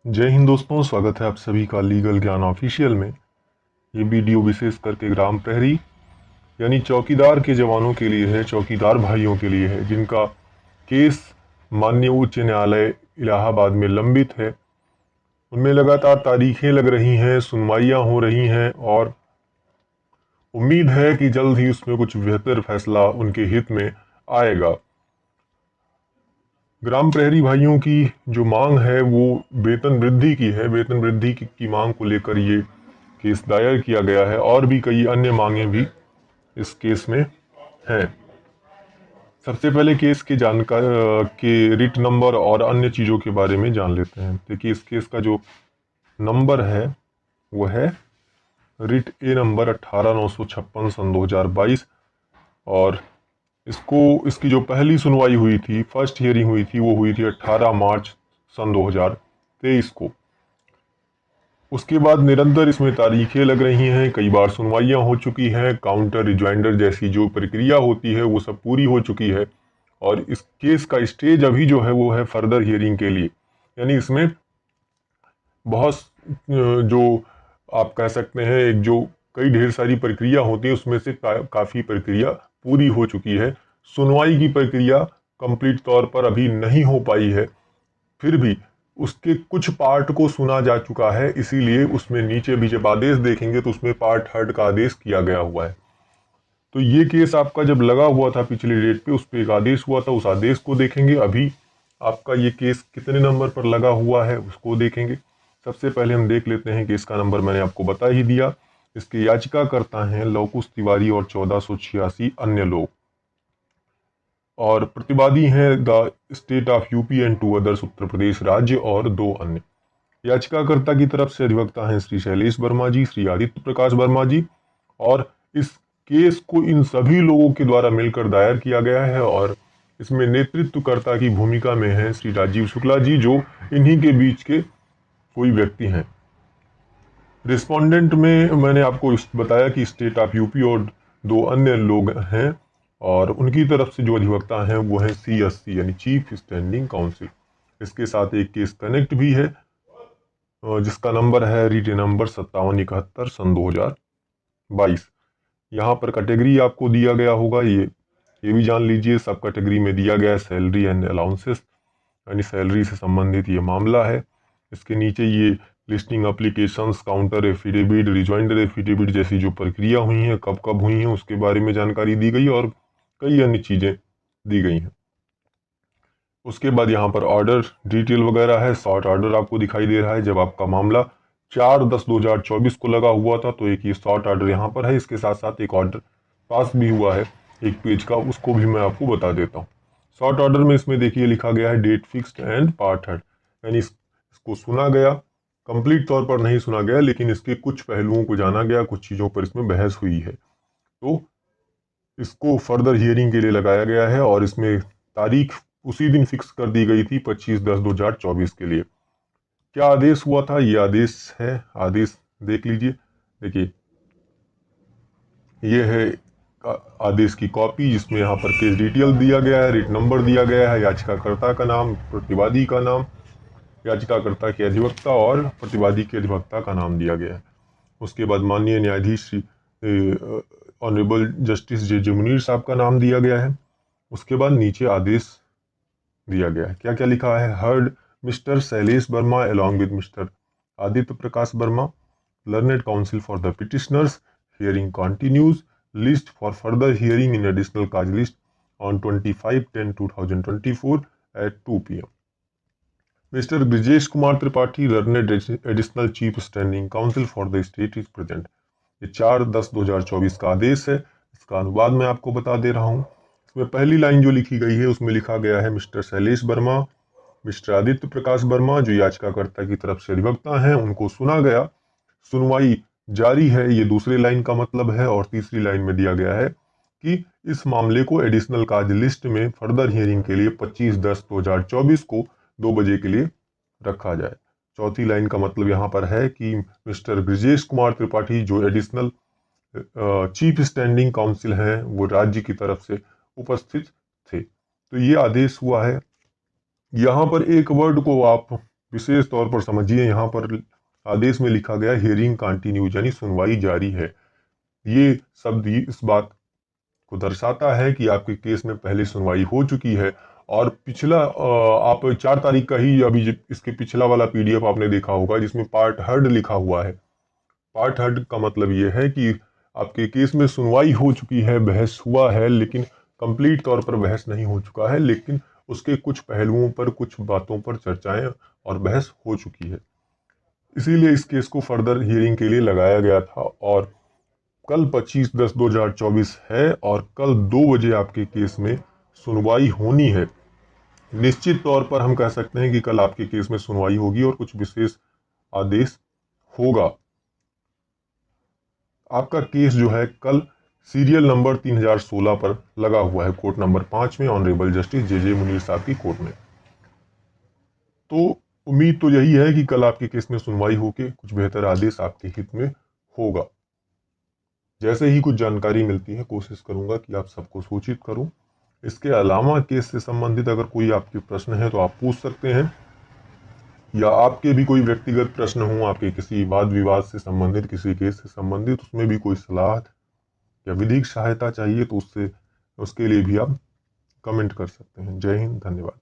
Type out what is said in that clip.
जय हिंद दोस्तों, स्वागत है आप सभी का लीगल ज्ञान ऑफिशियल में। ये वीडियो विशेष करके ग्राम प्रहरी यानी चौकीदार के जवानों के लिए है, चौकीदार भाइयों के लिए है जिनका केस माननीय उच्च न्यायालय इलाहाबाद में लंबित है। उनमें लगातार तारीखें लग रही हैं, सुनवाइयां हो रही हैं और उम्मीद है कि जल्द ही उसमें कुछ बेहतर फैसला उनके हित में आएगा। ग्राम प्रहरी भाइयों की जो मांग है वो वेतन वृद्धि की है। वेतन वृद्धि की मांग को लेकर ये केस दायर किया गया है और भी कई अन्य मांगे भी इस केस में हैं। सबसे पहले केस के के रिट नंबर और अन्य चीज़ों के बारे में जान लेते हैं। देखिए, इस केस का जो नंबर है वो है रिट ए नंबर 18,956 सन 2022 और इसकी जो पहली सुनवाई हुई थी, फर्स्ट हियरिंग हुई थी, वो हुई थी 18 मार्च सन 2023 को। उसके बाद निरंतर इसमें तारीखें लग रही हैं, कई बार सुनवाइयां हो चुकी हैं, काउंटर रिजॉइंडर जैसी जो प्रक्रिया होती है वो सब पूरी हो चुकी है और इस केस का स्टेज अभी जो है वो है फर्दर हियरिंग के लिए। यानी इसमें बहुत जो आप कह सकते हैं एक जो कई ढेर सारी प्रक्रिया होती है उसमें से काफ़ी प्रक्रिया पूरी हो चुकी है। सुनवाई की प्रक्रिया कंप्लीट तौर पर अभी नहीं हो पाई है, फिर भी उसके कुछ पार्ट को सुना जा चुका है, इसीलिए उसमें नीचे भी जब आदेश देखेंगे तो उसमें पार्ट थर्ड का आदेश किया गया हुआ है। तो ये केस आपका जब लगा हुआ था पिछले डेट पे, उस पर एक आदेश हुआ था, उस आदेश को देखेंगे। अभी आपका ये केस कितने नंबर पर लगा हुआ है उसको देखेंगे। सबसे पहले हम देख लेते हैं कि इसका नंबर मैंने आपको बता ही दिया। इसके याचिकाकर्ता हैं लवकुश तिवारी और 1486 अन्य लोग, और प्रतिवादी हैं the state of UP and two others Uttar Pradesh राज्य और दो अन्य। याचिकाकर्ता की तरफ से अधिवक्ता हैं श्री शैलेश वर्मा जी, श्री आदित्य प्रकाश वर्मा जी, और इस केस को इन सभी लोगों के द्वारा मिलकर दायर किया गया है और इसमें नेतृत्वकर्ता की भूमिका में है श्री राजीव शुक्ला जी, जो इन्हीं के बीच के कोई व्यक्ति हैं। रिस्पोंडेंट में मैंने आपको बताया कि स्टेट ऑफ यूपी और दो अन्य लोग हैं और उनकी तरफ से जो अधिवक्ता हैं वो है CSC यानी चीफ स्टैंडिंग काउंसिल। इसके साथ एक केस कनेक्ट भी है जिसका नंबर है रीटे नंबर 5771 सन 2022। यहाँ पर कैटेगरी आपको दिया गया होगा, ये भी जान लीजिए। सब कैटेगरी में दिया गया है सैलरी एंड अलाउंसेस, यानी सैलरी से संबंधित ये मामला है। इसके नीचे ये listing applications, counter affidavit, rejoinder affidavit जैसी जो प्रक्रिया हुई हैं, कब कब हुई हैं, उसके बारे में जानकारी दी गई और कई अन्य चीज़ें दी गई हैं। उसके बाद यहाँ पर ऑर्डर डिटेल वगैरह है। शॉर्ट ऑर्डर आपको दिखाई दे रहा है। जब आपका मामला 4/10/2024 को लगा हुआ था तो एक ये शॉर्ट ऑर्डर यहाँ पर है। इसके साथ साथ एक ऑर्डर पास भी हुआ है 1 पेज का, उसको भी मैं आपको बता देता हूँ। शॉर्ट ऑर्डर में इसमें देखिए लिखा गया है date fixed and part third, यानी इसको सुना गया, कंप्लीट तौर पर नहीं सुना गया लेकिन इसके कुछ पहलुओं को जाना गया, कुछ चीज़ों पर इसमें बहस हुई है, तो इसको फर्दर हियरिंग के लिए लगाया गया है और इसमें तारीख उसी दिन फिक्स कर दी गई थी 25/10/2024 के लिए। क्या आदेश हुआ था, ये आदेश है, आदेश देख लीजिए। देखिए, ये है आदेश की कॉपी जिसमें यहाँ पर केस डिटेल दिया गया है, रिट नंबर दिया गया है, याचिकाकर्ता का नाम, प्रतिवादी का नाम, याचिकाकर्ता के अधिवक्ता और प्रतिवादी के अधिवक्ता का नाम दिया गया है। उसके बाद माननीय न्यायाधीश ऑनरेबल जस्टिस जे मुनीर साहब का नाम दिया गया है। उसके बाद नीचे आदेश दिया गया है। क्या क्या लिखा है? Heard mister Shailesh Verma along with mister Aditya Prakash Verma, learned council for the petitioners, hearing continues, list for further hearing in additional cause list on 25/10/2024 at 2 PM। Mister Brijesh Kumar Tripathi, learned additional chief standing council for the state is present. ये 4/10/2024 का आदेश है। इसका अनुवाद मैं आपको बता दे रहा हूँ। इसमें पहली लाइन जो लिखी गई है उसमें लिखा गया है मिस्टर शैलेश वर्मा, मिस्टर आदित्य प्रकाश वर्मा जो याचिकाकर्ता की तरफ से अधिवक्ता हैं, उनको सुना गया, सुनवाई जारी है, ये दूसरी लाइन का मतलब है। और तीसरी लाइन में दिया गया है कि इस मामले को एडिशनल काज लिस्ट में फर्दर हियरिंग के लिए 25/10/2024 को 2 बजे के लिए रखा जाए। चौथी लाइन का मतलब यहाँ पर है कि मिस्टर ब्रिजेश कुमार त्रिपाठी जो एडिशनल चीफ स्टैंडिंग काउंसिल हैं वो राज्य की तरफ से उपस्थित थे। तो ये आदेश हुआ है। यहाँ पर एक वर्ड को आप विशेष तौर पर समझिए, यहाँ पर आदेश में लिखा गया हियरिंग कंटिन्यूज, यानी सुनवाई जारी है। ये शब्द इस बात को दर्शाता है कि आपके केस में पहले सुनवाई हो चुकी है। और पिछला आप 4 तारीख का ही अभी इसके पिछला वाला पीडीएफ आपने देखा होगा जिसमें पार्ट हर्ड लिखा हुआ है। पार्ट हर्ड का मतलब ये है कि आपके केस में सुनवाई हो चुकी है, बहस हुआ है, लेकिन कंप्लीट तौर पर बहस नहीं हो चुका है, लेकिन उसके कुछ पहलुओं पर, कुछ बातों पर चर्चाएं और बहस हो चुकी है। इसीलिए इस केस को फर्दर हियरिंग के लिए लगाया गया था। और कल 25/10/2024 है और कल 2 बजे आपके केस में सुनवाई होनी है। निश्चित तौर पर हम कह सकते हैं कि कल आपके केस में सुनवाई होगी और कुछ विशेष आदेश होगा। आपका केस जो है कल सीरियल नंबर 3016 पर लगा हुआ है, कोर्ट नंबर 5 में, ऑनरेबल जस्टिस जे मुनीर साहब की कोर्ट में। तो उम्मीद तो यही है कि कल आपके केस में सुनवाई होकर कुछ बेहतर आदेश आपके हित में होगा। जैसे ही कुछ जानकारी मिलती है कोशिश करूंगा कि आप सबको सूचित करूं। इसके अलावा केस से संबंधित अगर कोई आपके प्रश्न है तो आप पूछ सकते हैं, या आपके भी कोई व्यक्तिगत प्रश्न हो, आपके किसी वाद विवाद से संबंधित, किसी केस से संबंधित, उसमें भी कोई सलाह या विधिक सहायता चाहिए तो उसके लिए भी आप कमेंट कर सकते हैं। जय हिंद, धन्यवाद।